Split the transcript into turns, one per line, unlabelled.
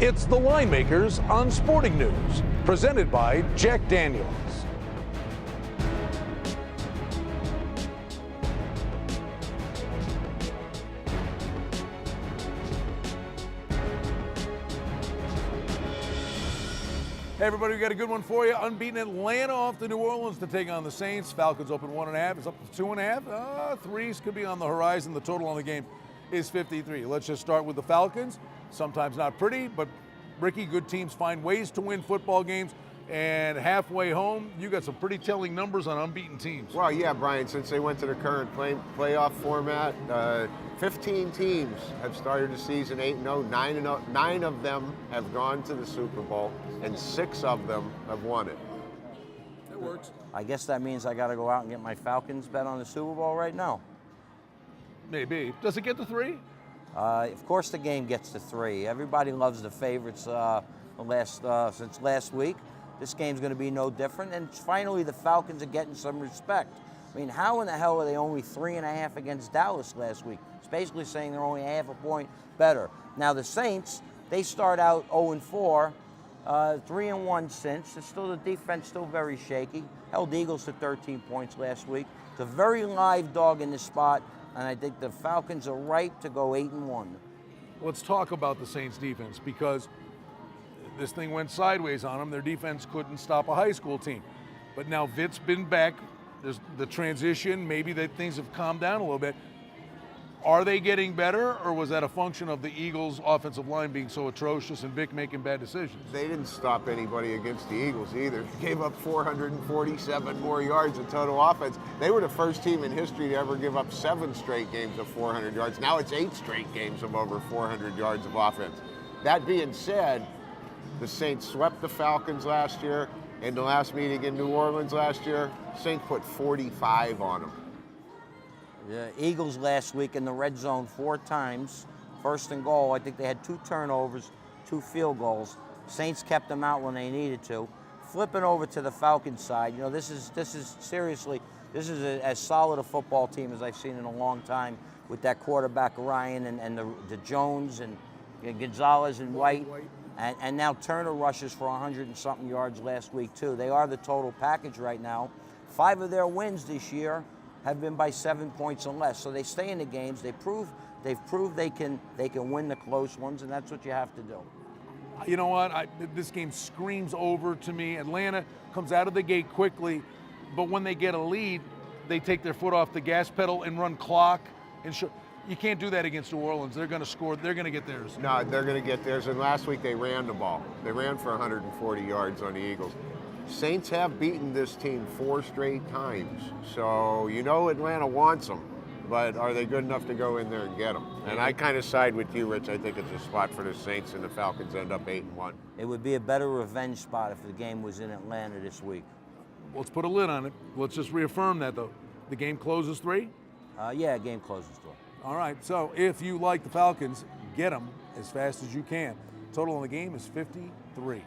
It's the Winemakers on Sporting News, presented by Jack Daniels. Hey everybody, we got a good one for you. Unbeaten Atlanta off to New Orleans to take on the Saints. Falcons open 1.5. It's up to 2.5. Threes could be on the horizon. The total on the game is 53. Let's just start with the Falcons. Sometimes not pretty, but Ricky, good teams find ways to win football games. And halfway home, you got some pretty telling numbers on unbeaten teams.
Well, yeah, Brian, since they went to the current playoff format, 15 teams have started the season 8-0. 9 of them have gone to the Super Bowl, and 6 of them have won it.
That works.
I guess that means I got to go out and get my Falcons bet on the Super Bowl right now.
Maybe. Does it get to 3?
Of course the game gets to 3. Everybody loves the favorites since last week. This game's going to be no different, and finally the Falcons are getting some respect. I mean, how in the hell are they only 3.5 against Dallas last week? It's basically saying they're only half a point better. Now the Saints, they start out 0-4, 3-1 since. It's still, the defense still very shaky. Held the Eagles to 13 points last week. It's a very live dog in this spot, and I think the Falcons are ripe to go 8-1.
Let's talk about the Saints defense, because this thing went sideways on them. Their defense couldn't stop a high school team. But now Vitt's been back. There's the transition. Maybe that things have calmed down a little bit. Are they getting better, or was that a function of the Eagles' offensive line being so atrocious and Vic making bad decisions?
They didn't stop anybody against the Eagles either. Gave up 447 more yards in total offense. They were the first team in history to ever give up 7 straight games of 400 yards. Now it's 8 straight games of over 400 yards of offense. That being said, the Saints swept the Falcons last year. In the last meeting in New Orleans last year, Saints put 45 on them.
The Eagles last week in the red zone 4 times, 1st and goal. I think they had 2 turnovers, 2 field goals. Saints kept them out when they needed to. Flipping over to the Falcons side, you know, this is seriously, this is as solid a football team as I've seen in a long time, with that quarterback Ryan and the Jones and Gonzalez and White. And now Turner rushes for 100 and something yards last week too. They are the total package right now. 5 of their wins this year have been by 7 points or less. So they stay in the games. They've proved they can win the close ones, and that's what you have to do.
You know what? This game screams over to me. Atlanta comes out of the gate quickly, but when they get a lead, they take their foot off the gas pedal and run clock. You can't do that against New Orleans. They're going to score. They're going to get theirs.
No, they're going to get theirs. And last week they ran the ball. They ran for 140 yards on the Eagles. Saints have beaten this team 4 straight times. So you know Atlanta wants them, but are they good enough to go in there and get them? And I kind of side with you, Rich. I think it's a spot for the Saints, and the Falcons end up 8-1.
It would be a better revenge spot if the game was in Atlanta this week.
Let's put a lid on it. Let's just reaffirm that, though. The game closes 3?
Yeah, game closes 3.
All right, so if you like the Falcons, get them as fast as you can. Total on the game is 53.